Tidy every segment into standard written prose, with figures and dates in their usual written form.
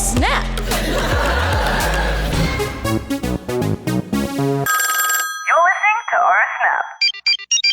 snap! You're listening to Oh Snap.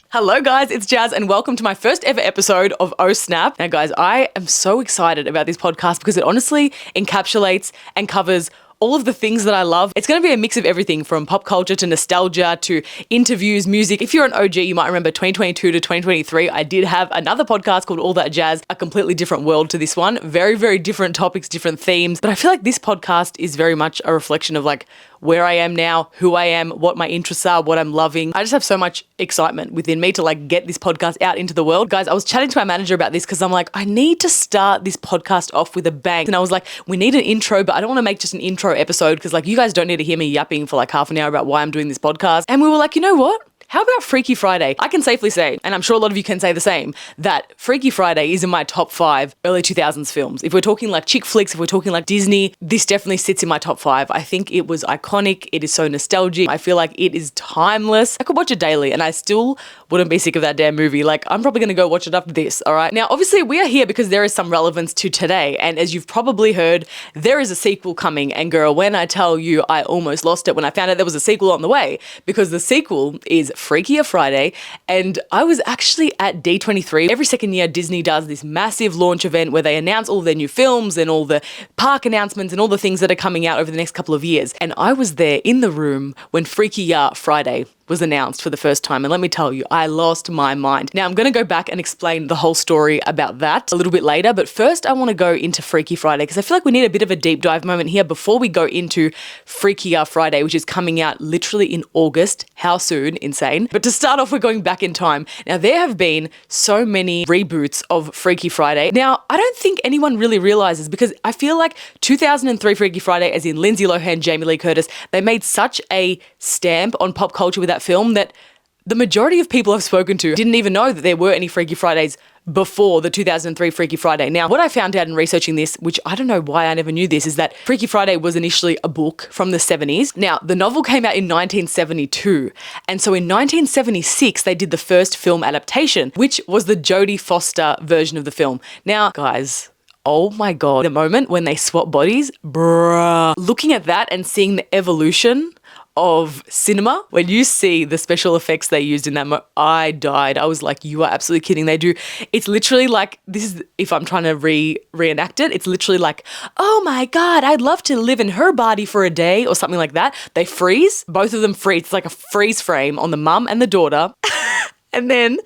Hello guys, it's Jazz and welcome to my first ever episode of Oh Snap. Now guys, I am so excited about this podcast because it honestly encapsulates and covers all of the things that I love. It's going to be a mix of everything from pop culture to nostalgia to interviews, music. If you're an OG, you might remember 2022 to 2023, I did have another podcast called All That Jazz, a completely different world to this one. Very, very different topics, different themes. But I feel like this podcast is very much a reflection of like where I am now, who I am, what my interests are, what I'm loving. I just have so much excitement within me to like get this podcast out into the world. Guys, I was chatting to my manager about this because I'm like, I need to start this podcast off with a bang. And I was like, we need an intro, but I don't want to make just an intro episode because like you guys don't need to hear me yapping for like half an hour about why I'm doing this podcast. And we were like, you know what? How about Freaky Friday? I can safely say, and I'm sure a lot of you can say the same, that Freaky Friday is in my top 5 early 2000s films. If we're talking like chick flicks, if we're talking like Disney, this definitely sits in my top 5. I think it was iconic. It is so nostalgic. I feel like it is timeless. I could watch it daily and I still wouldn't be sick of that damn movie. Like I'm probably going to go watch it after this, all right? Now, obviously we are here because there is some relevance to today. And as you've probably heard, there is a sequel coming. And girl, when I tell you I almost lost it when I found out there was a sequel on the way, because the sequel is Freakier Friday, and I was actually at D23. Every second year, Disney does this massive launch event where they announce all their new films and all the park announcements and all the things that are coming out over the next couple of years. And I was there in the room when Freakier Friday was announced for the first time. And let me tell you, I lost my mind. Now I'm going to go back and explain the whole story about that a little bit later. But first I want to go into Freaky Friday because I feel like we need a bit of a deep dive moment here before we go into Freakier Friday, which is coming out literally in August. How soon? Insane. But to start off, we're going back in time. Now there have been so many reboots of Freaky Friday. Now I don't think anyone really realizes because I feel like 2003 Freaky Friday, as in Lindsay Lohan, Jamie Lee Curtis, they made such a stamp on pop culture with that film that the majority of people I've spoken to didn't even know that there were any Freaky Fridays before the 2003 Freaky Friday. Now, what I found out in researching this, which I don't know why I never knew this, is that Freaky Friday was initially a book from the 70s. Now, the novel came out in 1972. And so in 1976, they did the first film adaptation, which was the Jodie Foster version of the film. Now, guys, oh my God, the moment when they swap bodies, bruh. Looking at that and seeing the evolution of cinema, when you see the special effects they used in that, I died. I was like, you are absolutely kidding. They do. It's literally like, this is, if I'm trying to reenact it, it's literally like, oh my God, I'd love to live in her body for a day or something like that. They freeze, both of them freeze. It's like a freeze frame on the mum and the daughter. And then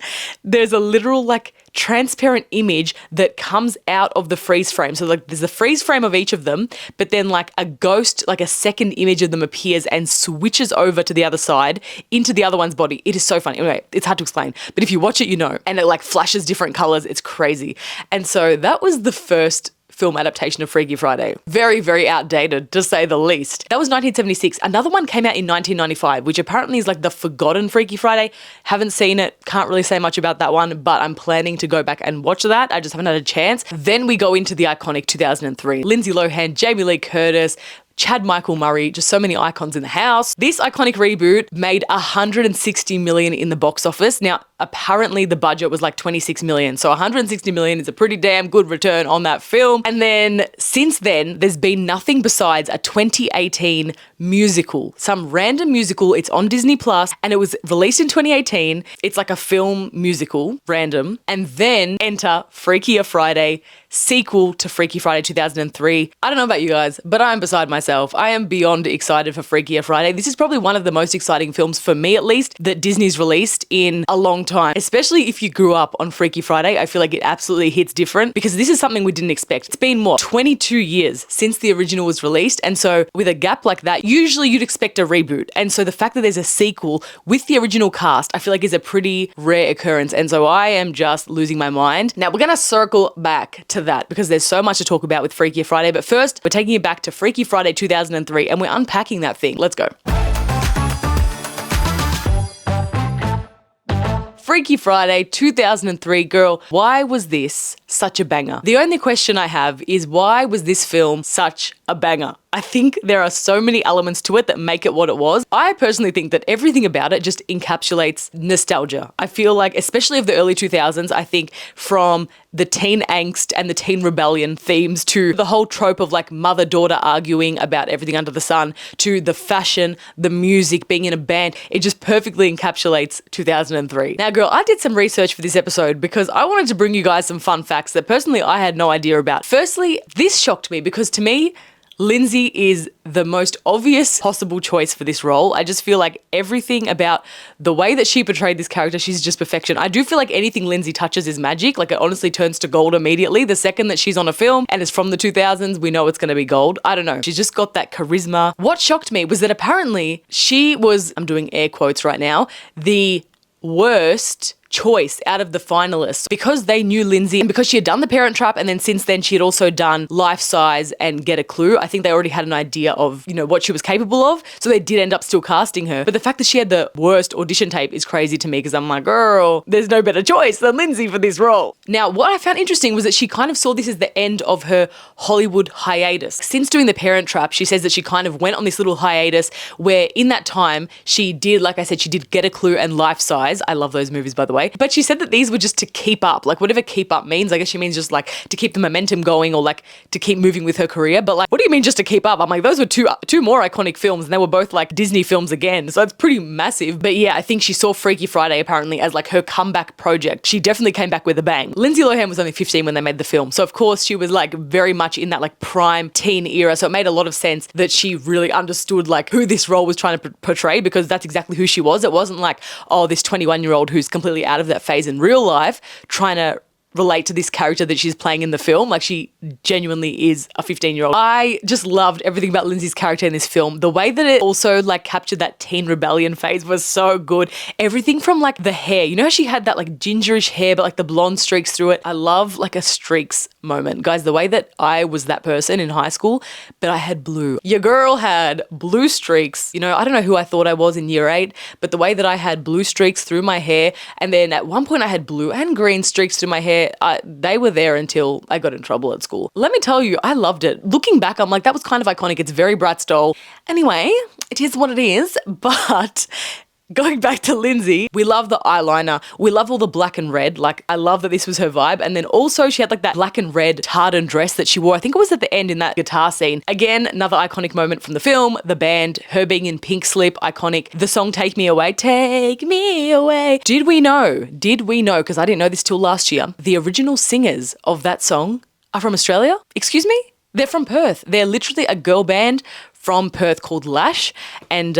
there's a literal like transparent image that comes out of the freeze frame. So like there's a freeze frame of each of them, but then like a ghost, like a second image of them appears and switches over to the other side into the other one's body. It is so funny. Anyway, it's hard to explain, but if you watch it, you know, and it like flashes different colors. It's crazy. And so that was the first film adaptation of Freaky Friday. Very, very outdated, to say the least. That was 1976. Another one came out in 1995, which apparently is like the forgotten Freaky Friday. Haven't seen it, can't really say much about that one, but I'm planning to go back and watch that. I just haven't had a chance. Then we go into the iconic 2003. Lindsay Lohan, Jamie Lee Curtis, Chad Michael Murray, just so many icons in the house. This iconic reboot made $160 million in the box office. Now, apparently the budget was like $26 million. So $160 million is a pretty damn good return on that film. And then since then, there's been nothing besides a 2018 musical, some random musical. It's on Disney Plus and it was released in 2018. It's like a film musical, random. And then enter Freakier Friday, sequel to Freaky Friday 2003. I don't know about you guys, but I'm beside myself. I am beyond excited for Freakier Friday. This is probably one of the most exciting films, for me at least, that Disney's released in a long time. Especially if you grew up on Freaky Friday, I feel like it absolutely hits different because this is something we didn't expect. It's been, 22 years since the original was released. And so with a gap like that, usually you'd expect a reboot. And so the fact that there's a sequel with the original cast, I feel like is a pretty rare occurrence. And so I am just losing my mind. Now we're going to circle back to that because there's so much to talk about with Freakier Friday. But first, we're taking it back to Freaky Friday 2003 and we're unpacking that thing. Let's go. Freaky Friday 2003, girl, why was this such a banger? The only question I have is, why was this film such a banger? I think there are so many elements to it that make it what it was. I personally think that everything about it just encapsulates nostalgia. I feel like, especially of the early 2000s, I think from the teen angst and the teen rebellion themes to the whole trope of like mother-daughter arguing about everything under the sun to the fashion, the music, being in a band. It just perfectly encapsulates 2003. Now, girl, I did some research for this episode because I wanted to bring you guys some fun facts that personally I had no idea about. Firstly, this shocked me because to me, Lindsay is the most obvious possible choice for this role. I just feel like everything about the way that she portrayed this character, she's just perfection. I do feel like anything Lindsay touches is magic. Like it honestly turns to gold immediately. The second that she's on a film and it's from the 2000s, we know it's going to be gold. I don't know. She's just got that charisma. What shocked me was that apparently she was, I'm doing air quotes right now, the worst choice out of the finalists because they knew Lindsay and because she had done The Parent Trap and then since then she had also done Life Size and Get a Clue. I think they already had an idea of, what she was capable of. So they did end up still casting her. But the fact that she had the worst audition tape is crazy to me because I'm like, girl, there's no better choice than Lindsay for this role. Now, what I found interesting was that she kind of saw this as the end of her Hollywood hiatus. Since doing The Parent Trap, she says that she kind of went on this little hiatus where in that time she did, like I said, she did Get a Clue and Life Size. I love those movies, by the way. But she said that these were just to keep up, like whatever keep up means. I guess she means just like to keep the momentum going or like to keep moving with her career. But like, what do you mean just to keep up? I'm like, those were two more iconic films and they were both like Disney films again. So it's pretty massive. But yeah, I think she saw Freaky Friday apparently as like her comeback project. She definitely came back with a bang. Lindsay Lohan was only 15 when they made the film. So of course she was like very much in that like prime teen era. So it made a lot of sense that she really understood like who this role was trying to portray because that's exactly who she was. It wasn't like, oh, this 21-year-old who's completely out of that phase in real life trying to relate to this character that she's playing in the film. Like she genuinely is a 15-year-old. I just loved everything about Lindsay's character in this film. The way that it also like captured that teen rebellion phase was so good. Everything from like the hair, how she had that like gingerish hair but like the blonde streaks through it. I love like a streaks moment. Guys, the way that I was that person in high school, but I had blue. Your girl had blue streaks. I don't know who I thought I was in year 8, but the way that I had blue streaks through my hair and then at one point I had blue and green streaks through my hair. They were there until I got in trouble at school. Let me tell you, I loved it. Looking back, I'm like, that was kind of iconic. It's very Bratz doll. Anyway, it is what it is, but going back to Lindsay, we love the eyeliner. We love all the black and red. Like, I love that this was her vibe. And then also she had like that black and red tartan dress that she wore. I think it was at the end in that guitar scene. Again, another iconic moment from the film, the band, her being in pink slip, iconic. The song Take Me Away, Take Me Away. Did we know, because I didn't know this till last year, the original singers of that song are from Australia? Excuse me? They're from Perth. They're literally a girl band from Perth called Lash, and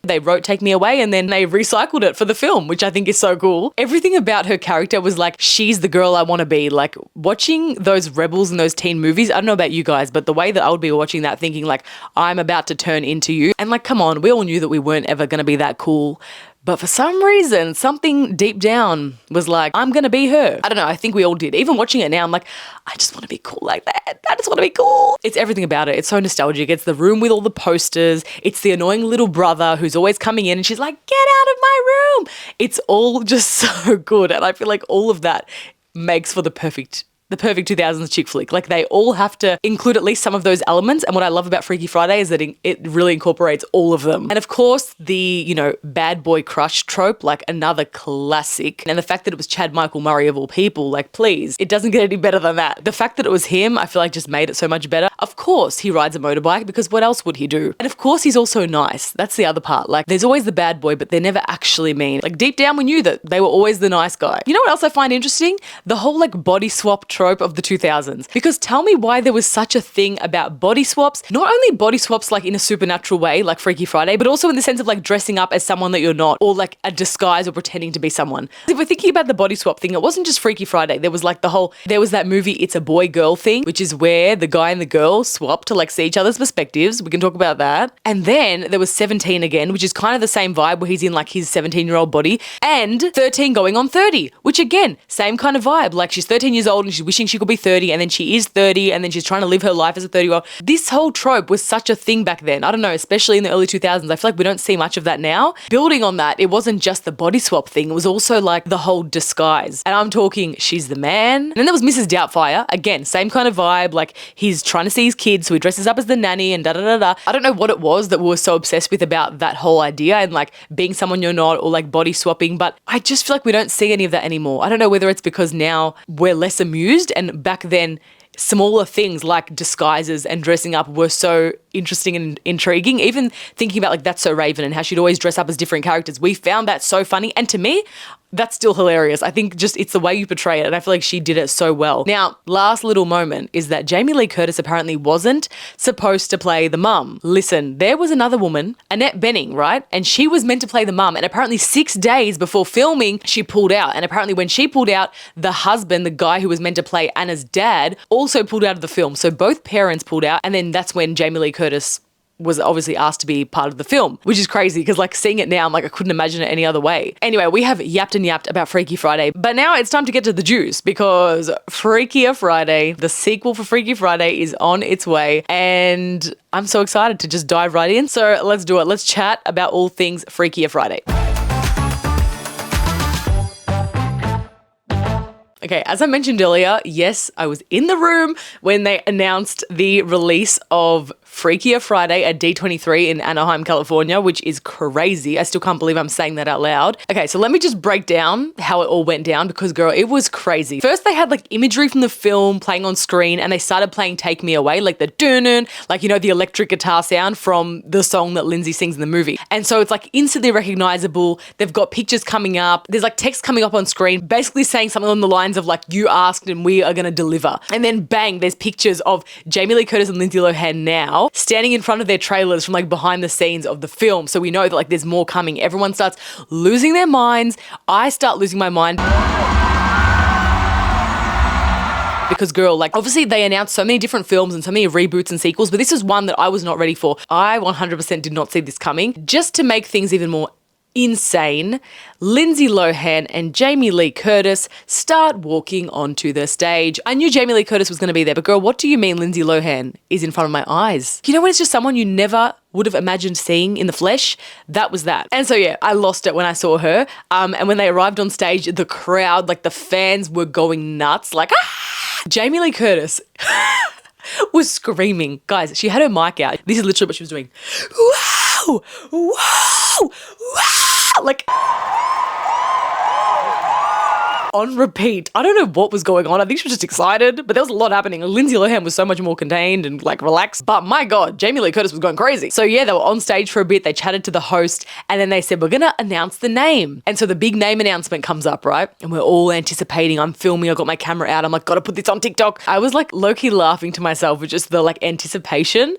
they wrote Take Me Away and then they recycled it for the film, which I think is so cool. Everything about her character was like, she's the girl I want to be. Like watching those Rebels and those teen movies, I don't know about you guys, but the way that I would be watching that thinking like, I'm about to turn into you. And like, come on, we all knew that we weren't ever going to be that cool. But for some reason, something deep down was like, I'm going to be her. I don't know. I think we all did. Even watching it now, I'm like, I just want to be cool like that. I just want to be cool. It's everything about it. It's so nostalgic. It's the room with all the posters. It's the annoying little brother who's always coming in and she's like, get out of my room. It's all just so good. And I feel like all of that makes for the perfect 2000s chick flick. Like they all have to include at least some of those elements. And what I love about Freaky Friday is that it really incorporates all of them. And of course, the, bad boy crush trope, like another classic. And the fact that it was Chad Michael Murray of all people, like please, it doesn't get any better than that. The fact that it was him, I feel like just made it so much better. Of course, he rides a motorbike because what else would he do? And of course, he's also nice. That's the other part. Like there's always the bad boy, but they're never actually mean. Like deep down, we knew that they were always the nice guy. You know what else I find interesting? The whole like body swap trope of the 2000s. Because tell me why there was such a thing about body swaps. Not only body swaps like in a supernatural way, like Freaky Friday, but also in the sense of like dressing up as someone that you're not, or like a disguise or pretending to be someone. If we're thinking about the body swap thing, it wasn't just Freaky Friday. There was that movie It's a Boy Girl thing, which is where the guy and the girl swap to like see each other's perspectives. We can talk about that. And then there was 17 again, which is kind of the same vibe where he's in like his 17-year-old body, and 13 going on 30, which again, same kind of vibe. Like she's 13 years old and she's wishing she could be 30, and then she is 30, and then she's trying to live her life as a 30-year-old. This whole trope was such a thing back then. I don't know, especially in the early 2000s. I feel like we don't see much of that now. Building on that, it wasn't just the body swap thing. It was also like the whole disguise. And I'm talking, she's the man. And then there was Mrs. Doubtfire. Again, same kind of vibe. Like he's trying to see his kids, so he dresses up as the nanny and da-da-da-da. I don't know what it was that we were so obsessed with about that whole idea and like being someone you're not, or like body swapping. But I just feel like we don't see any of that anymore. I don't know whether it's because now we're less amused used. And back then, smaller things like disguises and dressing up were so interesting and intriguing. Even thinking about like That's So Raven and how she'd always dress up as different characters. We found that so funny. And to me, that's still hilarious. I think just it's the way you portray it. And I feel like she did it so well. Now, last little moment is that Jamie Lee Curtis apparently wasn't supposed to play the mum. Listen, there was another woman, Annette Bening, right? And she was meant to play the mum. And apparently 6 days before filming, she pulled out. And apparently when she pulled out, the husband, the guy who was meant to play Anna's dad, also pulled out of the film. So both parents pulled out. And then that's when Jamie Lee Curtis was obviously asked to be part of the film, which is crazy because like seeing it now, I'm like, I couldn't imagine it any other way. Anyway, we have yapped and yapped about Freaky Friday, but now it's time to get to the juice because Freakier Friday, the sequel for Freaky Friday, is on its way and I'm so excited to just dive right in. So let's do it. Let's chat about all things Freakier Friday. Okay, as I mentioned earlier, yes, I was in the room when they announced the release of Freakier Friday at D23 in Anaheim, California, which is crazy. I still can't believe I'm saying that out loud. Okay, so let me just break down how it all went down because, girl, it was crazy. First, they had like imagery from the film playing on screen and they started playing Take Me Away, like the dun-dun, like, you know, the electric guitar sound from the song that Lindsay sings in the movie. And so it's like instantly recognizable. They've got pictures coming up. There's like text coming up on screen, basically saying something on the lines of like, you asked and we are going to deliver. And then bang, there's pictures of Jamie Lee Curtis and Lindsay Lohan now standing in front of their trailers from like behind the scenes of the film. So we know that like there's more coming. Everyone starts losing their minds. I start losing my mind. Because, girl, like obviously they announced so many different films and so many reboots and sequels, but this is one that I was not ready for. I 100% did not see this coming. Just to make things even more insane, Lindsay Lohan and Jamie Lee Curtis start walking onto the stage. I knew Jamie Lee Curtis was going to be there, but girl, what do you mean Lindsay Lohan is in front of my eyes? You know when it's just someone you never would have imagined seeing in the flesh? That was that. And so yeah, I lost it when I saw her. And when they arrived on stage, the crowd, like the fans were going nuts, like, ah! Jamie Lee Curtis was screaming. Guys, she had her mic out. This is literally what she was doing. Wow! Wow! Wow! Like, on repeat. I don't know what was going on. I think she was just excited, but there was a lot happening. Lindsay Lohan was so much more contained and like relaxed, but my God, Jamie Lee Curtis was going crazy. So yeah, they were on stage for a bit. They chatted to the host and then they said, we're going to announce the name. And so the big name announcement comes up, right? And we're all anticipating. I'm filming. I got my camera out. I'm like, got to put this on TikTok. I was like low-key laughing to myself with just the like anticipation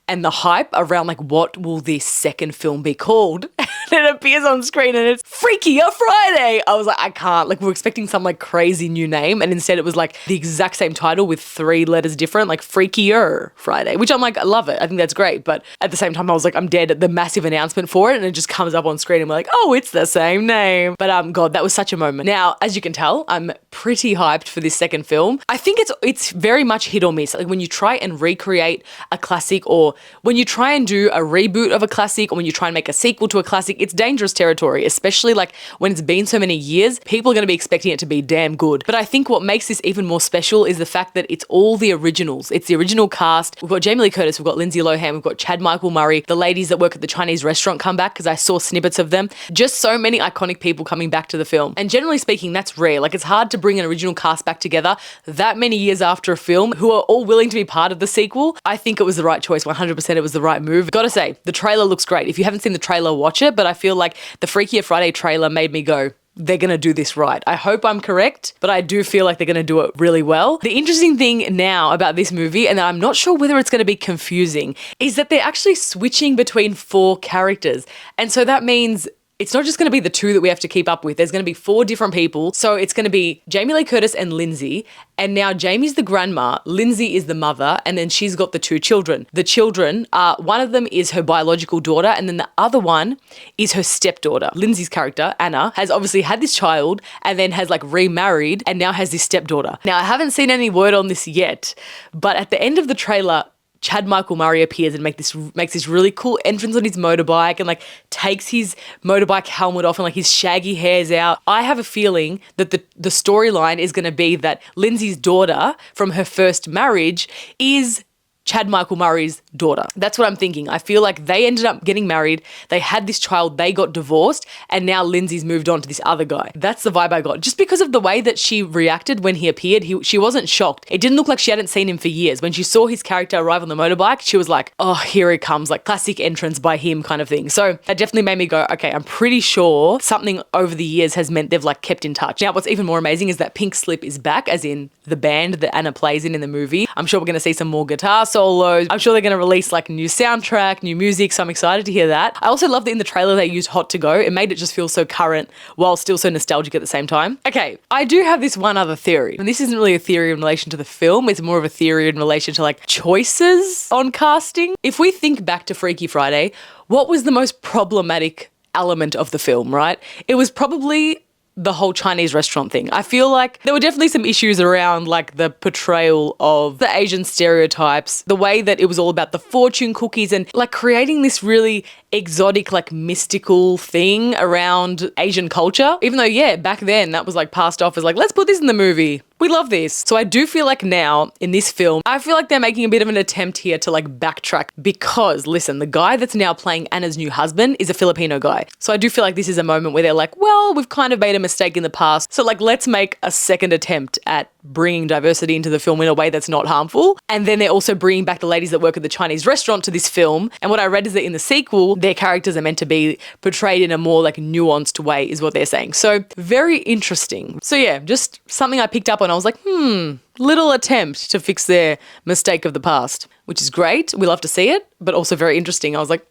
and the hype around like, what will this second film be called? And it appears on screen and it's Freakier Friday. I was like, I can't. Like, we're expecting some like crazy new name. And instead it was like the exact same title with 3 letters different, like Freakier Friday, which I'm like, I love it. I think that's great. But at the same time, I was like, I'm dead at the massive announcement for it. And it just comes up on screen and we're like, oh, it's the same name. But God, that was such a moment. Now, as you can tell, I'm pretty hyped for this second film. I think it's very much hit or miss. Like when you try and recreate a classic or when you try and do a reboot of a classic or when you try and make a sequel to a classic, it's dangerous territory, especially like when it's been so many years. People are going to be expecting it to be damn good. But I think what makes this even more special is the fact that it's all the originals. It's the original cast. We've got Jamie Lee Curtis, we've got Lindsay Lohan, we've got Chad Michael Murray, the ladies that work at the Chinese restaurant come back because I saw snippets of them. Just so many iconic people coming back to the film. And generally speaking, that's rare. Like it's hard to bring an original cast back together that many years after a film who are all willing to be part of the sequel. I think it was the right choice. 100% it was the right move. Gotta say, the trailer looks great. If you haven't seen the trailer, watch it. But I feel like the Freakier Friday trailer made me go, they're going to do this right. I hope I'm correct, but I do feel like they're going to do it really well. The interesting thing now about this movie, and I'm not sure whether it's going to be confusing, is that they're actually switching between 4 characters. And so that means it's not just going to be the 2 that we have to keep up with. There's going to be 4 different people. So it's going to be Jamie Lee Curtis and Lindsay. And now Jamie's the grandma, Lindsay is the mother, and then she's got the 2 children. The children are, one of them is her biological daughter, and then the other one is her stepdaughter. Lindsay's character, Anna, has obviously had this child and then has like remarried and now has this stepdaughter. Now, I haven't seen any word on this yet, but at the end of the trailer, Chad Michael Murray appears and makes this really cool entrance on his motorbike and like takes his motorbike helmet off and like his shaggy hair's out. I have a feeling that the storyline is going to be that Lindsay's daughter from her first marriage is Chad Michael Murray's daughter. That's what I'm thinking. I feel like they ended up getting married, they had this child, they got divorced, and now Lindsay's moved on to this other guy. That's the vibe I got. Just because of the way that she reacted when he appeared, she wasn't shocked. It didn't look like she hadn't seen him for years. When she saw his character arrive on the motorbike, she was like, oh, here he comes, like classic entrance by him kind of thing. So that definitely made me go, okay, I'm pretty sure something over the years has meant they've like kept in touch. Now, what's even more amazing is that Pink Slip is back, as in the band that Anna plays in the movie. I'm sure we're going to see some more guitar solos. I'm sure they're going to release like a new soundtrack, new music. So I'm excited to hear that. I also love that in the trailer they used Hot to Go. It made it just feel so current while still so nostalgic at the same time. Okay, I do have this one other theory. And this isn't really a theory in relation to the film. It's more of a theory in relation to like choices on casting. If we think back to Freaky Friday, what was the most problematic element of the film, right? It was probably the whole Chinese restaurant thing. I feel like there were definitely some issues around like the portrayal of the Asian stereotypes, the way that it was all about the fortune cookies and like creating this really exotic, like mystical thing around Asian culture. Even though, yeah, back then that was like passed off as like, let's put this in the movie. We love this. So I do feel like now in this film, I feel like they're making a bit of an attempt here to like backtrack because listen, the guy that's now playing Anna's new husband is a Filipino guy. So I do feel like this is a moment where they're like, well, we've kind of made a mistake in the past. So like, let's make a second attempt at bringing diversity into the film in a way that's not harmful. And then they're also bringing back the ladies that work at the Chinese restaurant to this film. And what I read is that in the sequel, their characters are meant to be portrayed in a more like nuanced way is what they're saying. So very interesting. So yeah, just something I picked up on. I was like, little attempt to fix their mistake of the past, which is great. We love to see it, but also very interesting. I was like,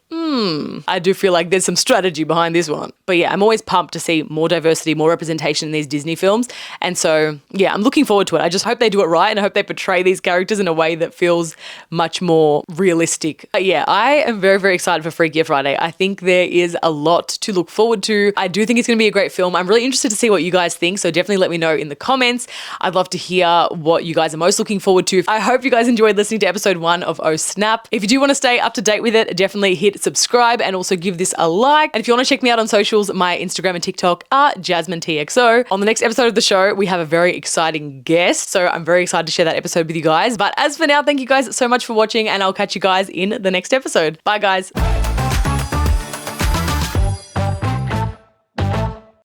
I do feel like there's some strategy behind this one. But yeah, I'm always pumped to see more diversity, more representation in these Disney films. And so, yeah, I'm looking forward to it. I just hope they do it right and I hope they portray these characters in a way that feels much more realistic. But yeah, I am very, very excited for Freakier Friday. I think there is a lot to look forward to. I do think it's going to be a great film. I'm really interested to see what you guys think. So definitely let me know in the comments. I'd love to hear what you guys are most looking forward to. I hope you guys enjoyed listening to episode 1 of Oh Snap. If you do want to stay up to date with it, definitely hit subscribe and also give this a like. And if you want to check me out on socials, my Instagram and TikTok are JasmineTXO. On the next episode of the show, we have a very exciting guest. So I'm very excited to share that episode with you guys. But as for now, thank you guys so much for watching and I'll catch you guys in the next episode. Bye guys.